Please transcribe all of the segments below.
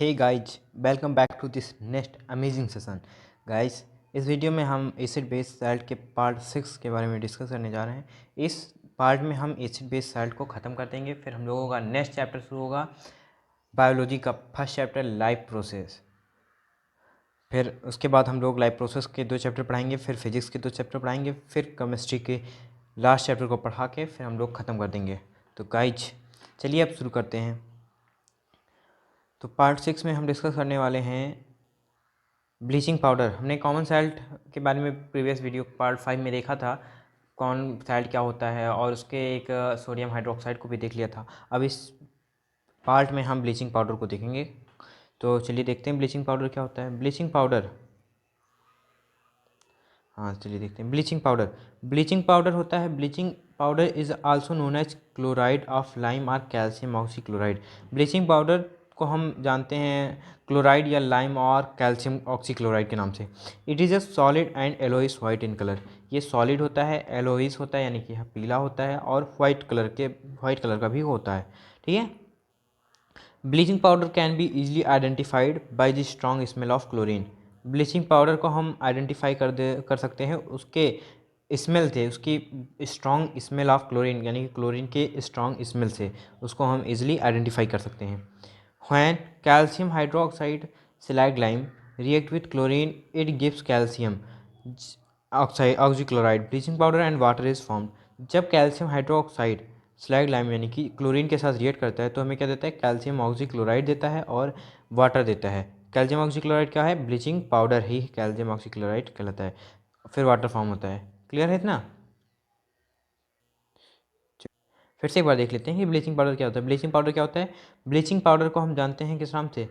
Hey guys, welcome back to this next amazing session. Guys, इस video में हम acid base salt के part 6 के बारे में डिस्कस करने जा रहे हैं। इस पार्ट में हम एसिड बेस साल्ट को ख़त्म कर देंगे। फिर हम लोगों का नेक्स्ट चैप्टर शुरू होगा, बायोलॉजी का फर्स्ट चैप्टर लाइफ प्रोसेस। फिर उसके बाद हम लोग लाइफ प्रोसेस के 2 चैप्टर पढ़ाएंगे, फिर फिजिक्स के 2 चैप्टर पढ़ाएंगे, फिर केमिस्ट्री के लास्ट चैप्टर को पढ़ा के फिर हम लोग ख़त्म कर देंगे। तो गाइज चलिए अब शुरू करते हैं। तो पार्ट 6 में हम डिस्कस करने वाले हैं ब्लीचिंग पाउडर। हमने कॉमन साल्ट के बारे में प्रीवियस वीडियो पार्ट 5 में देखा था, कौन साल्ट क्या होता है, और उसके एक सोडियम हाइड्रोक्साइड को भी देख लिया था। अब इस पार्ट में हम ब्लीचिंग पाउडर को देखेंगे। तो चलिए देखते हैं ब्लीचिंग पाउडर क्या होता है। ब्लीचिंग पाउडर, हाँ चलिए देखते हैं। ब्लीचिंग पाउडर होता है, bleaching powder is also known as chloride of lime और कैल्शियम ऑक्सीक्लोराइड। ब्लीचिंग पाउडर को हम जानते हैं क्लोराइड या लाइम और कैल्शियम ऑक्सीक्लोराइड के नाम से। It is a solid and yellowish white in colour. ये सॉलिड होता है, एलोइस होता है यानी कि पीला होता है, और वाइट कलर का भी होता है। ठीक है। Bleaching powder can be easily identified by the strong smell of chlorine. Bleaching powder को हम आइडेंटिफाई कर सकते हैं उसके स्मेल से, उसकी स्ट्रॉन्ग स्मेल ऑफ क्लोरीन यानी कि क्लोरीन के स्ट्रॉन्ग स्मेल से उसको हम इजीली आइडेंटिफाई कर सकते हैं। When calcium hydroxide slag lime react with chlorine it gives calcium oxide oxychloride bleaching powder and water is formed. जब कैल्शियम हाइड्रोक्साइड स्लैग लाइम यानी कि क्लोरीन के साथ रिएक्ट करता है तो हमें क्या देता है, कैल्शियम ऑक्सीक्लोराइड देता है और वाटर देता है। कैल्शियम ऑक्सीक्लोराइड क्या है, ब्लीचिंग पाउडर ही कैल्शियम ऑक्सीक्लोराइड कहलाता है, फिर वाटर फॉर्म होता है। क्लियर है इतना? फिर से एक बार देख लेते हैं कि ब्लीचिंग पाउडर क्या होता है। ब्लीचिंग पाउडर क्या होता है? ब्लीचिंग पाउडर को हम जानते हैं किस नाम से,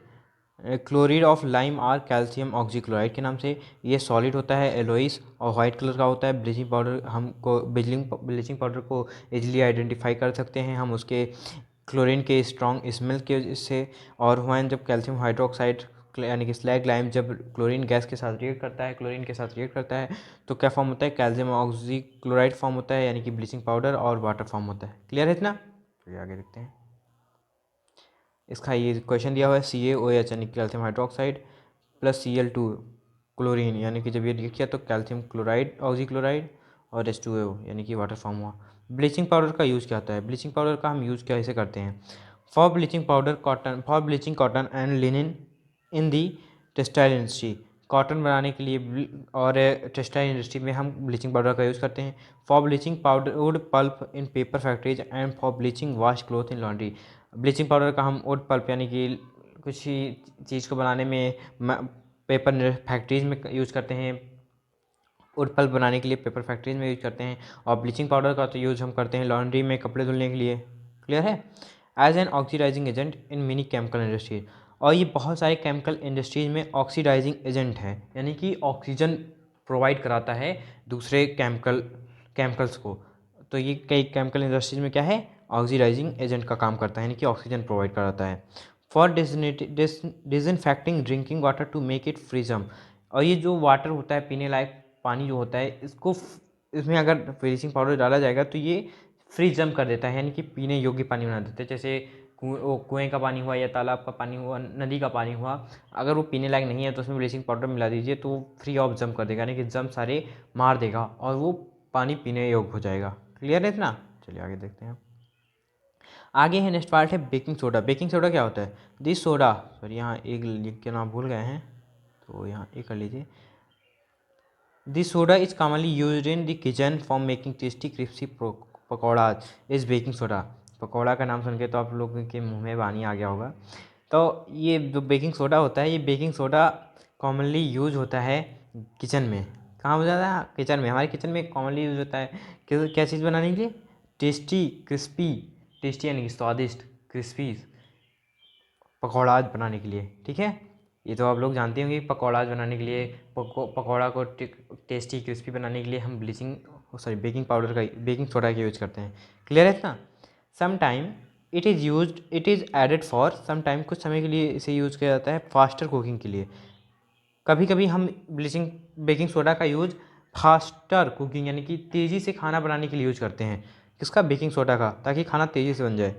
क्लोरीड ऑफ लाइम और कैल्शियम ऑक्सीक्लोराइड के नाम से। ये सॉलिड होता है, एलोइस और वाइट कलर का होता है। ब्लीचिंग पाउडर हमको ब्लीचिंग पाउडर को इजीली आइडेंटिफाई कर सकते हैं हम उसके क्लोरीन के स्ट्रॉन्ग स्मेल के वजह से। और वैन जब कैल्शियम हाइड्रोक्साइड यानी कि स्लैग लाइम जब क्लोरीन गैस के साथ रिएक्ट करता है, क्लोरीन के साथ रिएक्ट करता है, तो क्या फॉर्म होता है, कैल्शियम ऑक्सीक्लोराइड फॉर्म होता है यानी कि ब्लीचिंग पाउडर, और वाटर फॉर्म होता है। क्लियर है इतना? चलिए आगे देखते हैं। इसका ये क्वेश्चन दिया हुआ है CaOH यानी calcium hydroxide plus Cl2 chlorine, यानी कि जब ये रिएक्ट किया तो कैल्शियम क्लोराइड ऑक्सीक्लोराइड और H2O यानी कि वाटर फॉर्म हुआ। ब्लीचिंग पाउडर का यूज़ क्या होता है? ब्लीचिंग पाउडर का हम यूज़ कैसे करते हैं? For bleaching cotton and linen in the textile industry. Cotton बनाने के लिए और टेक्सटाइल इंडस्ट्री में हम ब्लीचिंग पाउडर का यूज़ करते हैं। For bleaching powder wood pulp in paper factories and for bleaching wash cloth in laundry. Bleaching powder का हम वुड पल्प यानी कि कुछ ही चीज़ को बनाने में पेपर फैक्ट्रीज में यूज़ करते हैं, वुड पल्प बनाने के लिए पेपर फैक्ट्रीज में यूज़ करते हैं। और ब्लीचिंग पाउडर का तो यूज़ हम करते हैं लॉन्ड्री में कपड़े धुलने के लिए। क्लियर है? As an oxidizing agent in mini chemical industries. और ये बहुत सारे केमिकल इंडस्ट्रीज में ऑक्सीडाइजिंग एजेंट है, यानी कि ऑक्सीजन प्रोवाइड कराता है दूसरे केमिकल्स को। तो ये कई केमिकल इंडस्ट्रीज में क्या है, ऑक्सीडाइजिंग एजेंट का काम करता है, यानी कि ऑक्सीजन प्रोवाइड कराता है। For disinfecting drinking water to make it free germ. और ये जो वाटर होता है, पीने लायक पानी जो होता है, इसमें अगर ब्लीचिंग पाउडर डाला जाएगा तो ये फ्रीजम कर देता है, यानी कि पीने योग्य पानी बना देता है। जैसे कुएँ का पानी हुआ या तालाब का पानी हुआ, नदी का पानी हुआ, अगर वो पीने लायक नहीं है तो उसमें ब्लीचिंग पाउडर मिला दीजिए तो फ्री ऑफ जम कर देगा, यानी कि जम सारे मार देगा और वो पानी पीने योग्य हो जाएगा। क्लियर है इतना? चलिए आगे देखते हैं। आगे है नेक्स्ट पार्ट है बेकिंग सोडा। बेकिंग सोडा क्या होता है? दिस सोडा, सॉरी यहाँ एक लिख के नाम भूल गए हैं तो यहाँ एक कर लीजिए। This soda is commonly used in the kitchen for making tasty crispy pakora is baking soda. Pakora का नाम सुन के तो आप लोगों के मुंह में पानी आ गया होगा। तो ये जो बेकिंग सोडा होता है, ये बेकिंग सोडा कॉमनली यूज होता है किचन में। कहाँ हो जाता है? किचन में। हमारे किचन में कॉमनली यूज होता है क्या चीज़ बनाने के लिए? टेस्टी यानी कि स्वादिष्ट, क्रिस्पी पकौड़ा बनाने के लिए। ठीक है, ये तो आप लोग जानते होंगे। पकौड़ा बनाने के लिए, पकौड़ा को टेस्टी क्रिस्पी बनाने के लिए हम बेकिंग सोडा का यूज करते हैं। क्लियर है इतना? Some time it is added for some time, कुछ समय के लिए इसे यूज़ किया जाता है फास्टर कुकिंग के लिए। कभी कभी हम बेकिंग सोडा का यूज़ फास्टर कुकिंग यानी कि तेज़ी से खाना बनाने के लिए यूज करते हैं। किसका? बेकिंग सोडा का, ताकि खाना तेज़ी से बन जाए।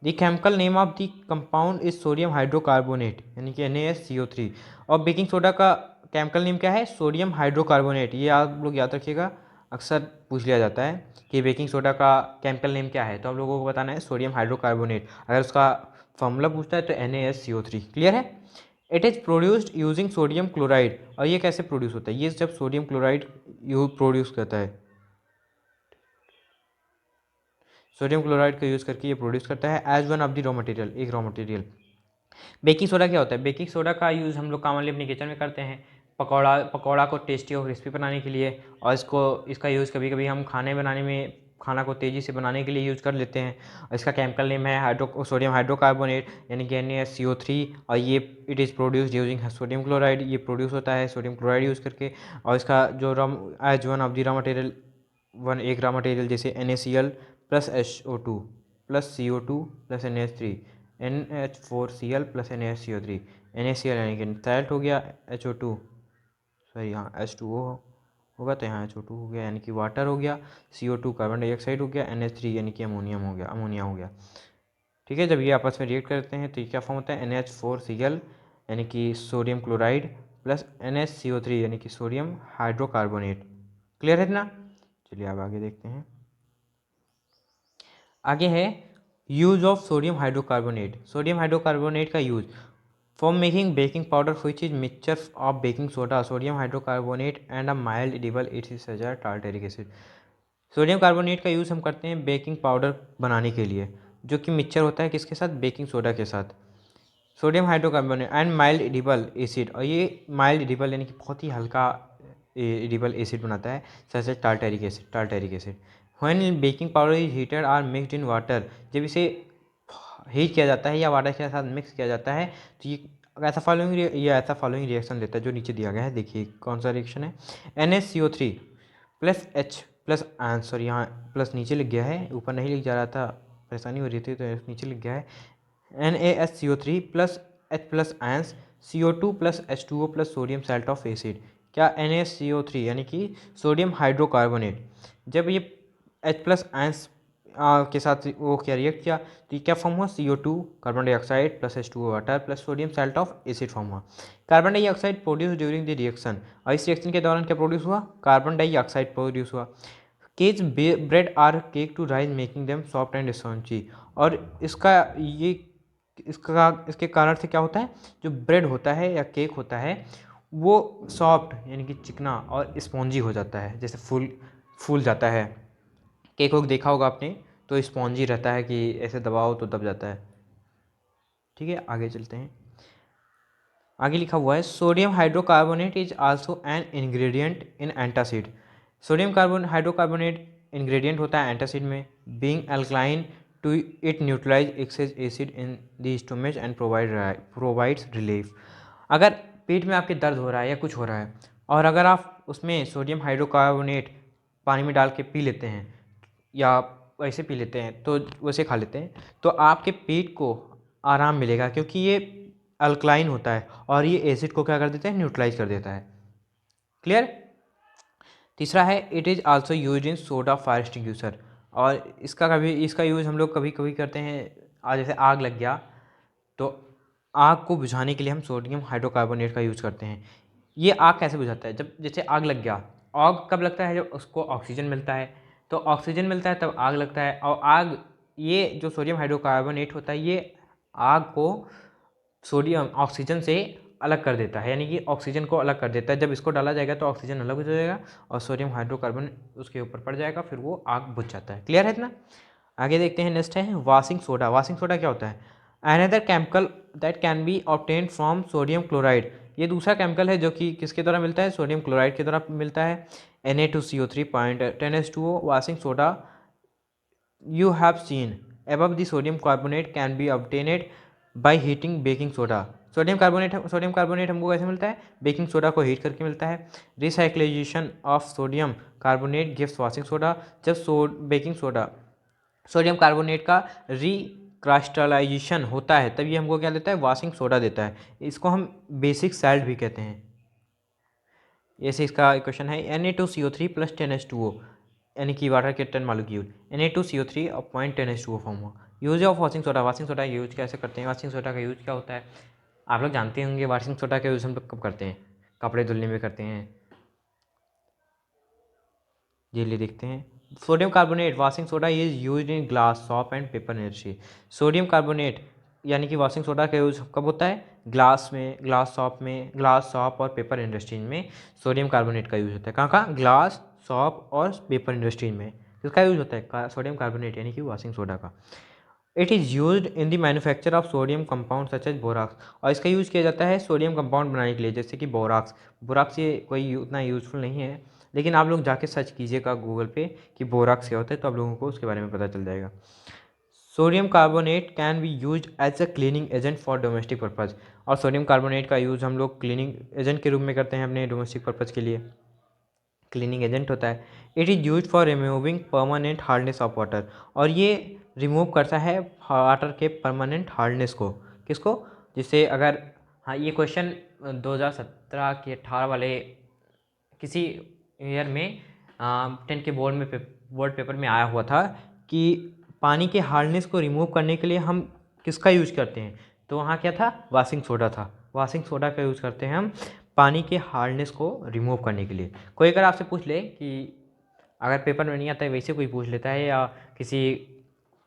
The chemical name of the compound is sodium hydrocarbonate यानी कि NaSCO3। और बेकिंग सोडा का केमिकल नेम क्या है? Sodium hydrocarbonate. ये आप लोग याद रखिएगा, अक्सर पूछ लिया जाता है कि बेकिंग सोडा का केमिकल नेम क्या है, तो आप लोगों को बताना है सोडियम हाइड्रोकार्बोनेट। अगर उसका फॉर्मूला पूछता है तो NaSCO3। क्लियर है? It is produced using sodium chloride. और ये कैसे प्रोड्यूस होता है? ये जब सोडियम क्लोराइड प्रोड्यूस करता है, सोडियम क्लोराइड का यूज़ करके ये प्रोड्यूस करता है as one of the raw material, एक रॉ मटेरियल। बेकिंग सोडा क्या होता है? बेकिंग सोडा का यूज़ हम लोग कॉमनली अपने किचन में करते हैं पकौड़ा को टेस्टी और क्रिस्पी बनाने के लिए। और इसका यूज़ कभी कभी हम खाने बनाने में, खाना को तेज़ी से बनाने के लिए यूज़ कर लेते हैं। और इसका केमिकल नेम है सोडियम हाइड्रोकार्बोनेट यानी कि NaSCO3। और ये it is produced using sodium chloride. ये प्रोड्यूस होता है सोडियम क्लोराइड यूज़ करके। और इसका जो as one of the raw material, एक रॉ मटेरियल जैसे NaCl plus SO2 plus CO2 plus NH3, NH4Cl plus NaCO3। NaCl यानी कि सैल्ट हो गया, HO2 सॉरी यहाँ H2O होगा तो यहाँ HO2 हो गया यानी कि वाटर हो गया, CO2 कार्बन डाइऑक्साइड हो गया, NH3 यानी कि अमोनिया हो गया। ठीक है, जब ये आपस में रिएक्ट करते हैं तो ये क्या फॉर्म होता है? NH4Cl यानी कि सोडियम क्लोराइड प्लस NaCO3 यानी कि सोडियम हाइड्रोकार्बोनेट। क्लियर है ना? चलिए अब आगे देखते हैं। आगे है use of sodium hydrocarbonate. Sodium hydrocarbonate का use for making baking powder which is mixture of baking soda, sodium hydrocarbonate and a mild edible acid such as tartaric acid. Sodium carbonate का यूज़ हम करते हैं baking powder बनाने के लिए, जो कि मिक्सचर होता है किसके साथ? बेकिंग सोडा के साथ। Sodium hydrocarbonate and mild edible acid. और ये माइल्ड एडिबल यानी कि बहुत ही हल्का एडिबल एसिड बनाता है, जैसे tartaric acid. When baking powder is heated or mixed in water, जब इसे हीट किया जाता है या वाटर के साथ मिक्स किया जाता है तो ये ऐसा फॉलोइंग रिएक्शन देता है जो नीचे दिया गया है। देखिए कौन सा रिएक्शन है? NaCO3 plus H plus answer, यहाँ प्लस नीचे लिख गया है, ऊपर नहीं लिख जा रहा था, परेशानी हो रही थी तो नीचे लिख गया है। NaSCO3 plus H plus ions CO2 plus H2O plus sodium salt of acid. क्या? NaCO3 यानी कि सोडियम हाइड्रोकार्बोनेट। जब ये H प्लस आंस के साथ वो क्या रिएक्ट किया तो ये क्या फॉर्म हुआ? CO2 carbon dioxide plus H2O water plus sodium salt of acid form हुआ। Carbon dioxide produce during the reaction. और इस रिएक्शन के दौरान क्या प्रोड्यूस हुआ? कार्बन डाइऑक्साइड प्रोड्यूस हुआ। Causes bread or cake to rise making them soft and spongy. और इसके कारण से क्या होता है? जो ब्रेड होता है या केक होता है वो सॉफ्ट यानी कि चिकना और स्पॉन्जी हो जाता है, जैसे फूल जाता है। केक को देखा होगा आपने तो स्पॉन्जी रहता है कि ऐसे दबाओ तो दब जाता है। ठीक है, आगे चलते हैं। आगे लिखा हुआ है sodium hydrocarbonate is also an ingredient in antacid. Sodium carbon hydrocarbonate ingredient होता है एंटासिड में। Being alkaline to it neutralize excess acid in the stomach and provides relief. अगर पेट में आपके दर्द हो रहा है या कुछ हो रहा है और अगर आप उसमें सोडियम हाइड्रोकार्बोनेट पानी में डाल के पी लेते हैं या वैसे पी लेते हैं तो वैसे खा लेते हैं तो आपके पेट को आराम मिलेगा, क्योंकि ये अल्कलाइन होता है और ये एसिड को क्या कर देता है? न्यूट्रलाइज कर देता है। क्लियर? तीसरा है it is also use in soda fire extinguisher. और इसका यूज़ हम लोग कभी कभी करते हैं। आज जैसे आग लग गया तो आग को बुझाने के लिए हम सोडियम हाइड्रोकार्बोनेट का यूज़ करते हैं। ये आग कैसे बुझाता है? जब जैसे आग लग गया, आग कब लगता है? जब उसको ऑक्सीजन मिलता है, तो ऑक्सीजन मिलता है तब आग लगता है। और आग, ये जो सोडियम हाइड्रोकार्बोनेट होता है ये आग को सोडियम ऑक्सीजन से अलग कर देता है, यानी कि ऑक्सीजन को अलग कर देता है। जब इसको डाला जाएगा तो ऑक्सीजन अलग हो जाएगा और सोडियम हाइड्रोकार्बन उसके ऊपर पड़ जाएगा, फिर वो आग बुझ जाता है। क्लियर है इतना? आगे देखते हैं। नेक्स्ट है वाशिंग सोडा। वाशिंग सोडा क्या होता है? Another chemical that can be obtained from sodium chloride. ये दूसरा केमिकल है जो कि किसके द्वारा मिलता है? सोडियम क्लोराइड के द्वारा मिलता है। Na2CO3.10H2O washing soda you have seen above the sodium carbonate can be obtained by heating baking soda। Sodium carbonate हमको कैसे मिलता है? बेकिंग सोडा को हीट करके मिलता है। Recrystallisation of sodium carbonate gives washing soda. जब बेकिंग सोडा सोडियम कार्बोनेट का रिक्रास्टलाइजेशन होता है तब ये हमको क्या देता है? वाशिंग सोडा देता है। इसको हम बेसिक सैल्ट भी कहते हैं। ऐसे इसका इक्वेशन है Na2CO3 प्लस 10H2O यानी कि वाटर के 10 मॉलिक्यूल। Na2CO3 और 0.10H2O फॉर्म हुआ। यूज ऑफ वॉशिंग सोडा का यूज कैसे करते हैं, वॉशिंग सोडा का यूज क्या होता है आप लोग जानते होंगे। वॉशिंग सोडा का यूज़ हम लोग कब करते हैं, कपड़े धुलने में करते हैं। ये लिए देखते हैं, sodium carbonate washing soda is use in glass shop and paper industry. Sodium carbonate यानी कि वॉशिंग सोडा का यूज़ कब होता है, ग्लास में, ग्लास सॉप और पेपर इंडस्ट्री में सोडियम कार्बोनेट का यूज़ होता है। कहाँ कहाँ, ग्लास सॉप और पेपर इंडस्ट्री में किसका यूज़ होता है, सोडियम कार्बोनेट यानी कि वॉशिंग सोडा का। It is use in the manufacture of sodium compound such as borax, और इसका यूज़ किया जाता है सोडियम कंपाउंड बनाने के लिए, जैसे कि बोराक्स। बोराक्स ये कोई उतना यूज़फुल नहीं है, लेकिन आप लोग जाके सर्च कीजिएगा गूगल पे कि बोराक्स क्या होता है, तो आप लोगों को उसके बारे में पता चल जाएगा। Sodium carbonate can be use as a cleaning agent for domestic purpose, और सोडियम कार्बोनेट का यूज़ हम लोग क्लीनिंग एजेंट के रूप में करते हैं अपने डोमेस्टिक पर्पज़ के लिए, क्लीनिंग एजेंट होता है। It is use for removing permanent hardness of water, और ये रिमूव करता है वाटर के परमानेंट हार्डनेस को, किसको, जिससे अगर, हाँ ये क्वेश्चन 2017 के 18 वाले किसी ईयर में 10 के बोर्ड पेपर में आया हुआ था कि पानी के हार्डनेस को रिमूव करने के लिए हम किसका यूज करते हैं, तो वहाँ क्या था, वॉशिंग सोडा था। वॉशिंग सोडा का यूज़ करते हैं हम पानी के हार्डनेस को रिमूव करने के लिए। कोई अगर आपसे पूछ ले कि अगर पेपर में नहीं आता है वैसे कोई पूछ लेता है, या किसी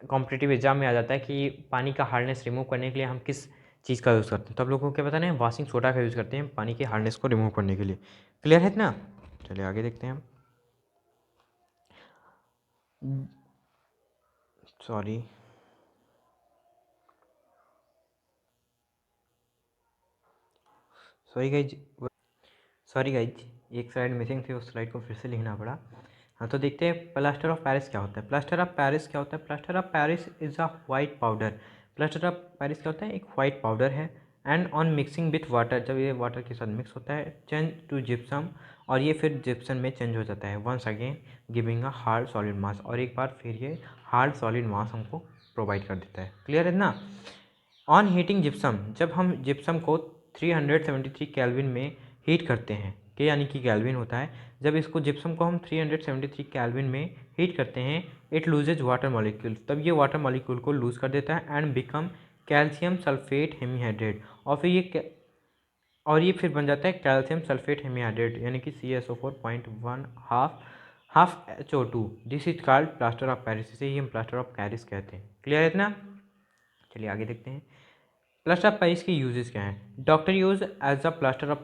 कॉम्पिटिटिव एग्जाम में आ जाता है कि पानी का हार्डनेस रिमूव करने के लिए हम किस चीज़ का यूज़ करते हैं, तो आप लोगों को क्या बताना है, वॉशिंग सोडा का यूज़ करते हैं पानी के हार्डनेस को रिमूव करने के लिए। क्लियर है इतना, चलिए आगे देखते हैं हम। सॉरी सॉरी गाइज, एक स्लाइड मिसिंग थी, उस स्लाइड को फिर से लिखना पड़ा। हाँ तो देखते हैं प्लास्टर ऑफ पेरिस क्या होता है। प्लास्टर ऑफ पेरिस क्या होता है, plaster of Paris is a white powder. Plaster of Paris क्या होता है, एक वाइट पाउडर है। And on mixing with water, जब ये वाटर के साथ मिक्स होता है, चेंज टू जिप्सम, और ये फिर जिप्सम में चेंज हो जाता है, once again giving a hard solid mass, और एक बार फिर ये हार्ड सॉलिड मास हमको प्रोवाइड कर देता है। क्लियर है ना। ऑन हीटिंग जिप्सम, जब हम जिप्सम को 373 केल्विन में हीट करते हैं, के यानी कि केल्विन होता है, जब इसको जिप्सम को हम 373 केल्विन में हीट करते हैं, इट लूजेज वाटर मॉलिक्यूल, तब ये वाटर मॉलिक्यूल को लूज कर देता है and become calcium sulphate hemihydrate, और ये फिर बन जाता है कैल्शियम सल्फेट हेमीहाइड्रेट, यानी कि CaSO4.1 half HO2। This is called plaster of Paris, इसे ही हम प्लास्टर ऑफ पेरिस कहते हैं। क्लियर है इतना, चलिए आगे देखते हैं। प्लास्टर ऑफ पेरिस की यूजेस क्या हैं। Doctor use as a plaster of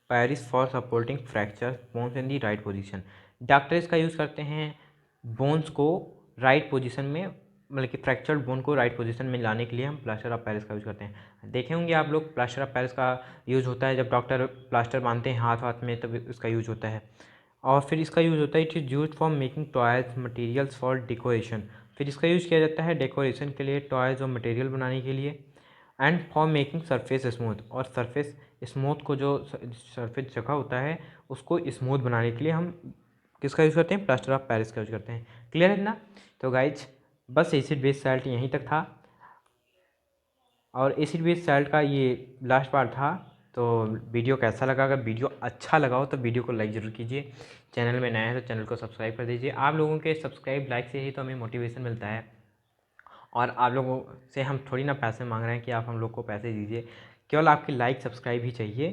Paris for supporting fracture bones in the right position. Doctor इसका यूज़ करते हैं बोन्स को राइट पोजीशन में, मतलब कि फ्रैक्चर्ड बोन को राइट पोजीशन में लाने के लिए हम प्लास्टर ऑफ पेरिस का यूज़ करते हैं। देखे होंगे आप लोग, प्लास्टर ऑफ पेरिस का यूज़ होता है जब डॉक्टर प्लास्टर बांधते हैं हाथ हाथ में, तब इसका यूज़ होता है। और फिर इसका यूज़ होता है, it is use for making toys materials for decoration, फिर इसका यूज़ किया जाता है डेकोरेशन के लिए, टॉयज़ और मटेरियल बनाने के लिए। And for making surface smooth, और सरफेस स्मूथ को, जो सरफेस जगह होता है उसको स्मूथ बनाने के लिए हम किसका यूज़ करते हैं, प्लास्टर ऑफ पेरिस का यूज़ करते हैं। क्लियर है ना। तो गाइज बस एसिड बेस साल्ट यहीं तक था, और एसिड बेस साल्ट का ये लास्ट पार्ट था। तो वीडियो कैसा लगा, अगर वीडियो अच्छा लगा हो तो वीडियो को लाइक ज़रूर कीजिए, चैनल में नया है तो चैनल को सब्सक्राइब कर दीजिए। आप लोगों के सब्सक्राइब लाइक से ही तो हमें मोटिवेशन मिलता है, और आप लोगों से हम थोड़ी ना पैसे मांग रहे हैं कि आप हम लोग को पैसे दीजिए, केवल आपकी लाइक सब्सक्राइब ही चाहिए,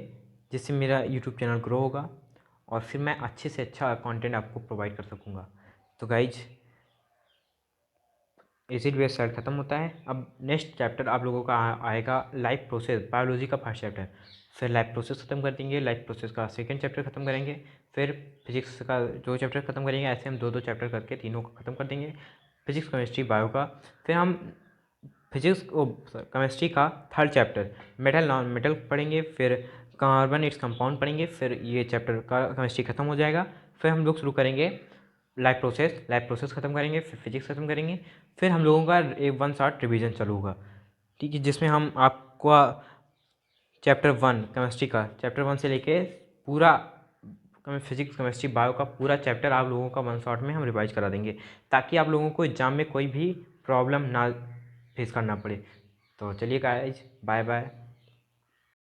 जिससे मेरा यूट्यूब चैनल ग्रो होगा और फिर मैं अच्छे से अच्छा कंटेंट आपको प्रोवाइड कर सकूँगा। तो गाइज एसिड बेस साइड खत्म होता है। अब नेक्स्ट चैप्टर आप लोगों का आएगा लाइफ प्रोसेस, बायोलॉजी का फर्स्ट चैप्टर, फिर लाइफ प्रोसेस खत्म कर देंगे, लाइफ प्रोसेस का सेकंड चैप्टर खत्म करेंगे, फिर फिजिक्स का 2 चैप्टर खत्म करेंगे, ऐसे हम 2-2 चैप्टर करके तीनों को खत्म कर देंगे, फिजिक्स केमिस्ट्री बायो का। फिर हम फिजिक्स केमिस्ट्री का third chapter metal non metal पढ़ेंगे, फिर कार्बन इट्स कंपाउंड पढ़ेंगे, फिर ये चैप्टर का केमिस्ट्री खत्म हो जाएगा। फिर हम लोग शुरू करेंगे लाइफ प्रोसेस खत्म करेंगे, फिर फिजिक्स खत्म करेंगे, फिर हम लोगों का एक 1 शॉट रिवीजन चालू होगा, ठीक है, जिसमें हम आपको चैप्टर 1 से लेके पूरा फिजिक्स केमिस्ट्री बायो का पूरा चैप्टर आप लोगों का 1 शॉट में हम रिवाइज करा देंगे, ताकि आप लोगों को एग्जाम में कोई भी प्रॉब्लम ना फेस करना पड़े। तो चलिए गाइस, बाय बाय।